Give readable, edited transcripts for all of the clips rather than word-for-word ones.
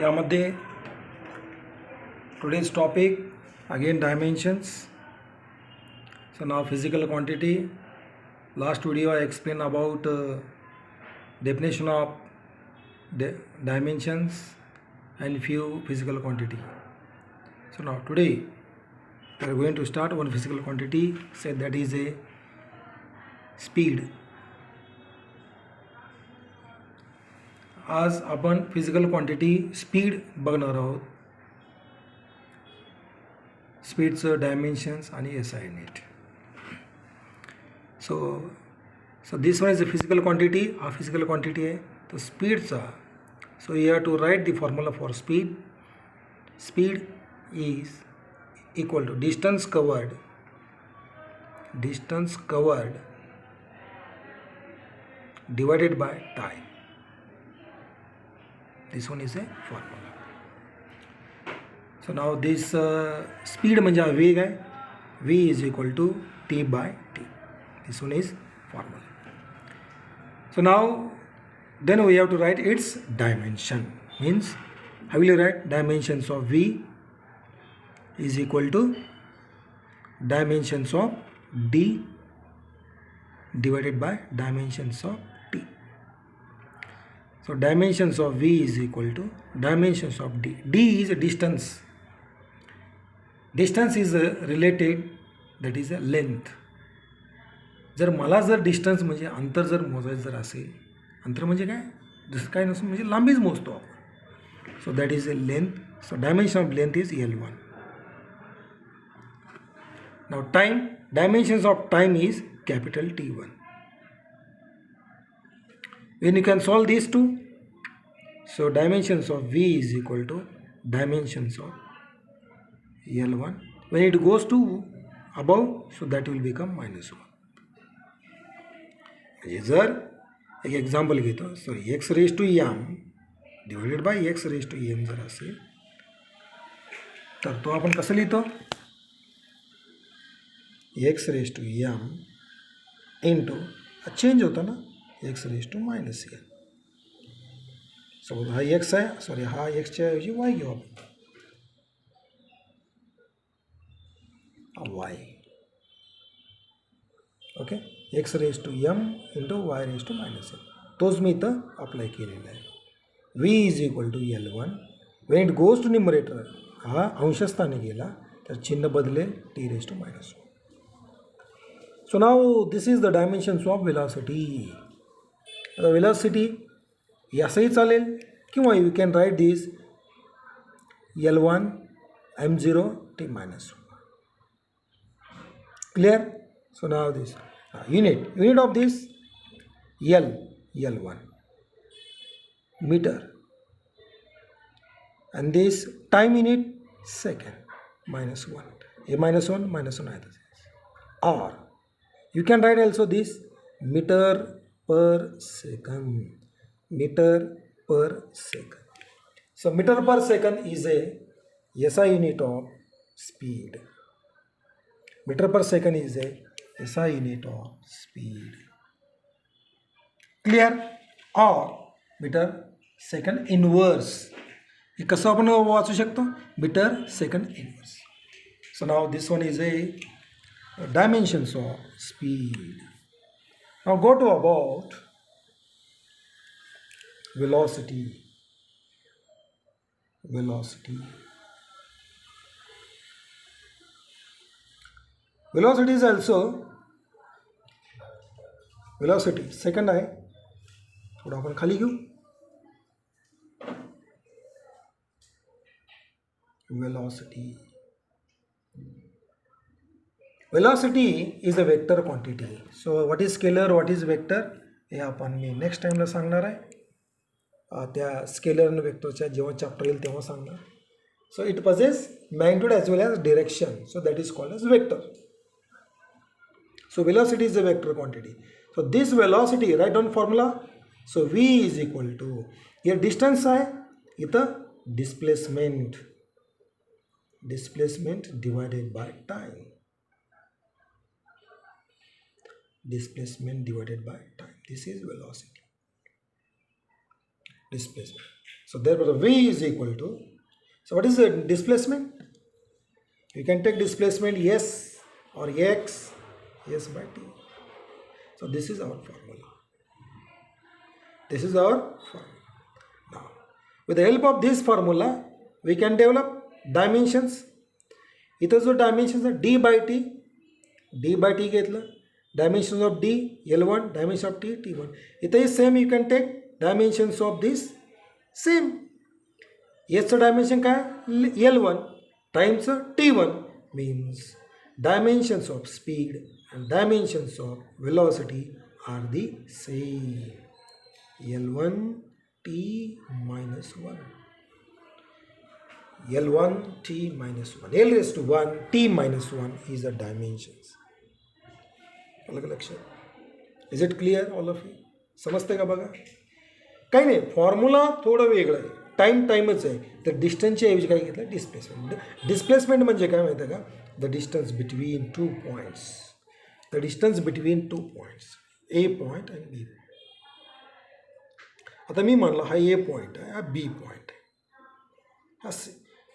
यामध्ये today's topic again dimensions. So now physical quantity. Last video I explained about definition of dimensions and few physical quantity. So now today we are going to start one physical quantity, say that is a speed. आज आपण physical quantity speed बघणार आहोत. स्पीडचं dimensions आणि SI unit. So this one is a physical quantity. हा physical quantity आहे तो स्पीडचा. So you have to write the formula for speed. Speed is equal to distance covered divided by time. This one is a formula. So now this speed म्हणजे हा वेग आहे. V is equal to T by T. This one is formula. So now then we have to write its dimension. Means how will you write dimensions of V is equal to dimensions of D divided by dimensions of T. So dimensions of V is equal to dimensions of D. D is a distance. Distance is related, that is a length. जर मला जर distance म्हणजे अंतर जर मोजायचं जर असेल, अंतर म्हणजे काय, दुसरं काय नसून म्हणजे लांबीच मोजतो आपण. सो that is a length. So dimension of length is L1. Now time, dimensions of time is capital T1. When you can solve these two, so dimensions of V is equal to dimensions of L1. When it goes to above, so that will become -1. म्हणजे जर एक example घेतो, sorry x raised to m divided by x raised to m जर असेल तर तो आपण कसं लिहितो, x raised to m into change होता ना x raised to -n. सो हा x आहे, सॉरी हा एक्सच्या ऐवजी y घेऊ आपण, y. Okay, x raised to m into y raised to -n. तोच मी इथं अप्लाय केलेला आहे. v is equal to L1. When it goes to numerator, हा अंशस्थानी गेला तर चिन्ह बदलेल, t raised to -1. So now this is the dimensions of velocity. The velocity असंही चालेल किंवा you can write this L1 m0 t -1. Clear? So now this unit of this L1 meter, and this time unit second, -1. A -1 आहे. Or you can write also this meter per second. So meter per second is a SI unit of speed. Meter per second is a SI unit of speed. Clear? Or meter second inverse. हे कसं आपण वाचू शकतो, metre second inverse. So now this one is a dimensions of speed. Now go to about velocity. Velocity is also velocity second आहे. थोडं आपण खाली घेऊ. Velocity is a vector quantity. So what is scalar, what is vector, हे आपण मी next टाइमला सांगणार आहे. त्या स्केलर आणि वेक्टरच्या जेव्हा चॅप्टर येईल तेव्हा सांगणार. So it possesses magnitude as well as direction. So that is called as vector. So velocity is a vector quantity. So this velocity, write down formula. So V is equal to, हे distance आहे, इथं displacement divided by time. Displacement divided by time. This is velocity. Displacement. So therefore V is equal to, so what is the displacement? You can take displacement S or X, S by T. So this is our formula. This is our formula. Now, with the help of this formula, we can develop dimensions. इथं जो dimensions आहे d by t घेतलं, dimensions of d L1, dimensions of t T1. इथंही same you can take dimensions of this same. याचं dimension काय L1 times T1 means dimensions of speed and dimensions of velocity are the same. L1 t minus 1. L1 t minus 1. L raised to 1 t minus 1 is the dimensions. Is it clear all of you? समजते का बघा? काही नाही, formula थोडं वेगळं आहे, टाईमच आहे. तर डिस्टन्सच्या ऐवजी काय घेतलं डिस्प्लेसमेंट. डिस्प्लेसमेंट म्हणजे काय माहिती आहे का? The distance between two points. The distance between two points, A point आणि बी. आता मी म्हणलं हा ए पॉईंट आहे, हा बी पॉईंट आहे. हा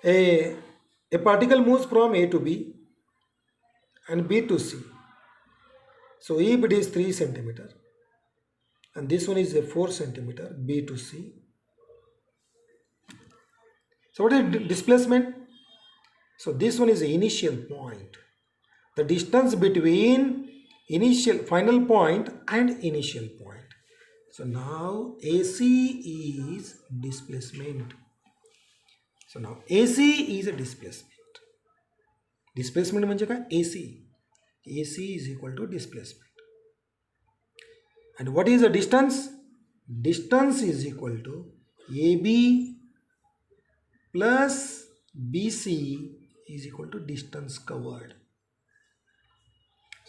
a particle moves from A to B and B to C. So if it is 3 centimeter and this one is a 4 centimeter, B to C. So what is displacement? So this one is the initial point. The distance between final point and initial point. So now AC is displacement. So now AC is a displacement. Displacement म्हणजे काय? AC. AC is equal to displacement. And what is the distance? Distance is equal to AB plus BC is equal to distance covered.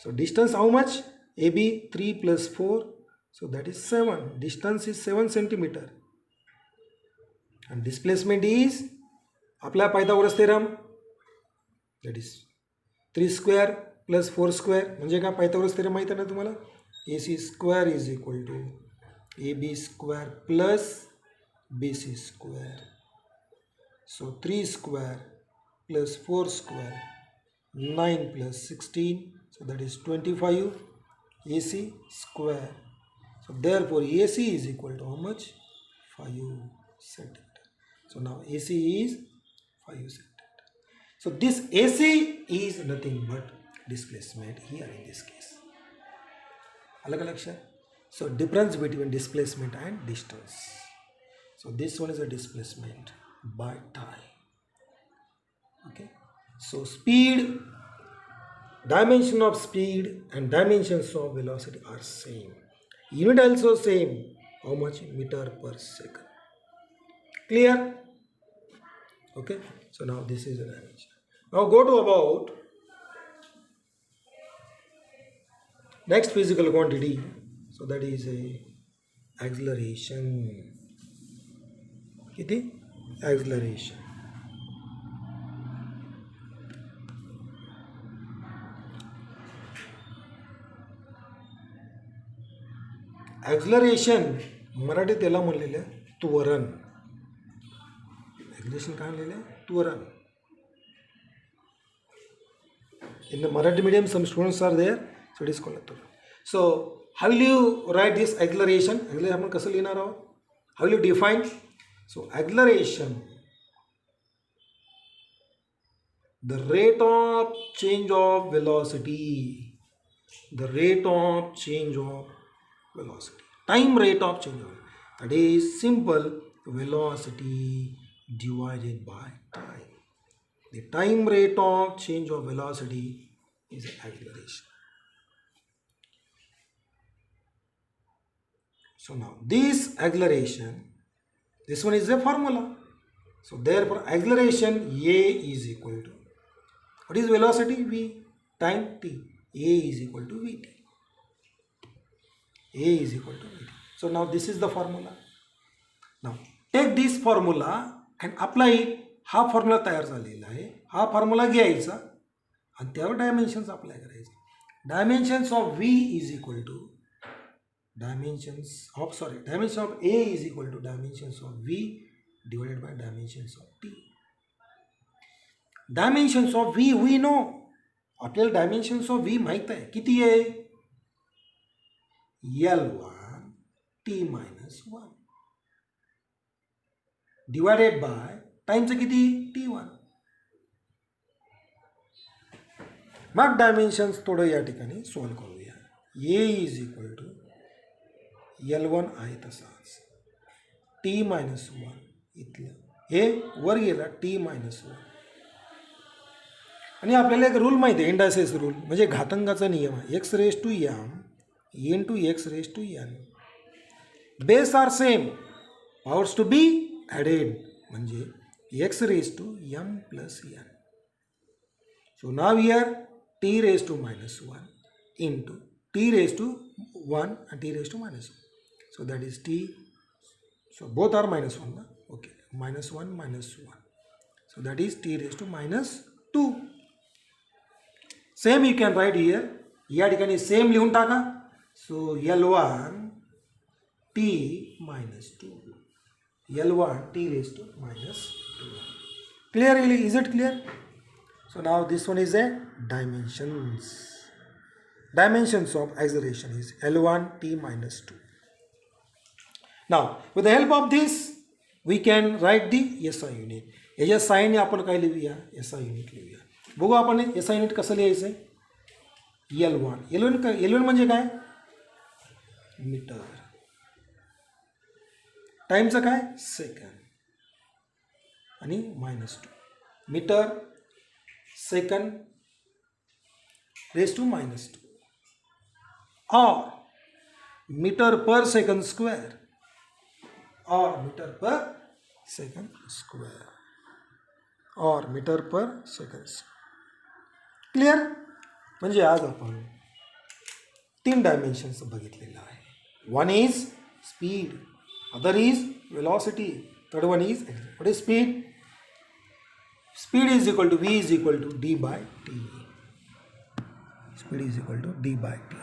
So distance how much? AB 3 plus 4. So that is 7. Distance is 7 centimeter. And displacement is आपला Pythagoras theorem, that is 3 square plus 4 square म्हणजे काय? Pythagoras theorem माहीत आहे ना तुम्हाला? AC square is equal to AB square plus BC square. So 3 square plus 4 square 9 plus 16, so that is 25 AC square. So therefore AC is equal to how much? 5 centimeter. So now AC is 5 centimeter. So this AC is nothing but displacement here in this case. अलग लक्षात. So difference between displacement and distance. So this one is a displacement by time. Okay. So speed, dimension of speed and dimensions of velocity are same. Unit also same. How much? Meter per second. Clear? Okay, so now this is the dimension. Now go to about next physical quantity. So that is a acceleration. किती? Acceleration. Acceleration मराठीत त्याला म्हणलेलं आहे त्वरण. Acceleration काय लिहिलं आहे? त्वरण. In the Marathi medium, some students are there, so it is called त्वरण. So how will you write this acceleration? Acceleration आपण कसं लिहिणार आहोत? How will you define? So acceleration, the rate of change of velocity. The rate of change of velocity. Time rate of change of velocity. That is simple velocity divided by time. The time rate of change of velocity is acceleration. So now this acceleration, this one is a formula. So therefore acceleration A is equal to, what is velocity? V, time t. A is equal to Vt. A is equal to Vt. So now this is the formula. Now take this formula and apply it. हा formula तयार झालेला आहे. हा फॉर्म्युला घ्यायचा आणि त्यावर dimensions apply करायचे. Dimensions of V is equal to dimensions of A is equal to dimensions of V divided by dimensions of T. Dimensions of V we know, आपल्याला डायमेन्शन्स ऑफ व्ही माहीत आहे. किती आहे? L1 T minus 1 divided by टाइमचं किती? T1. मग dimensions थोडं या ठिकाणी सॉल्व करूया. A is equal to L1 आहे तसाच, T मायनस 1 इथलं हे वर गेला T मायनस 1. आणि आपल्याला एक रूल माहिती आहे, इंडायसेस रूल, म्हणजे घातांकाचा नियम आहे. X raise to m into x raised to n. Base are same, powers to be added, म्हणजे x raised to m plus n. So now here t raised to minus 1 into t raised to 1 and t raised to minus 1. So that is t. So both are minus 1. Okay, minus 1 minus 1. So that is t raised to minus 2. Same you can write here. या ठिकाणी same लिहून टाका. So L1 T minus 2. L1 T raised to minus 2. Clear? Is it clear? So now this one is a dimensions. Dimensions of acceleration is L1 T minus 2. Now with the help of this we can write the SI unit. याच्या साईनने आपण काय लिहूया? SI unit लिहूया. बघू आपण SI unit कसं लिहायचं आहे. L1 म्हणजे काय? मीटर. टाइमचं काय? सेकंड. आणि minus 2 metre second raise to minus 2 और मीटर पर सेकंड स्क्वेअर और मीटर पर सेकंड स्क्वेअर और मीटर पर सेकंड. क्लिअर? म्हणजे आज आपण 3 डायमेन्शन्स बघितलेलं आहे. One is speed, other is velocity, third one is what is speed? Speed is equal to V is equal to d by t. Speed is equal to d by t.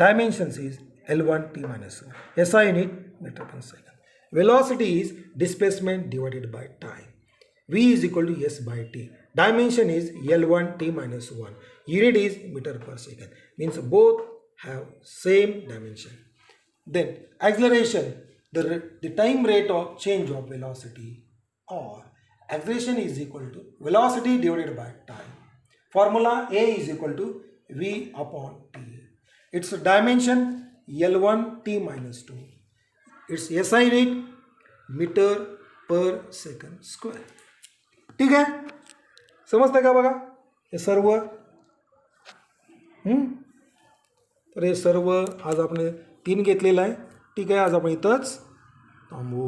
Dimensions is L1 T minus 1. SI unit meter per second. Velocity is displacement divided by time. V is equal to S by t. Dimension is L1 T minus 1. Unit is meter per second. Means both have same dimension. Then acceleration, the time rate of change of velocity or acceleration is equal to velocity divided by time. Formula A is equal to V upon T. Its dimension L1 T minus 2. Its SI unit meter per second square. ठीक आहे? समजतं का बघा हे सर्व? तर हे सर्व आज आपण 3 घेतलेलं आहे. ठीक आहे, आज आपण इथंच थांबू.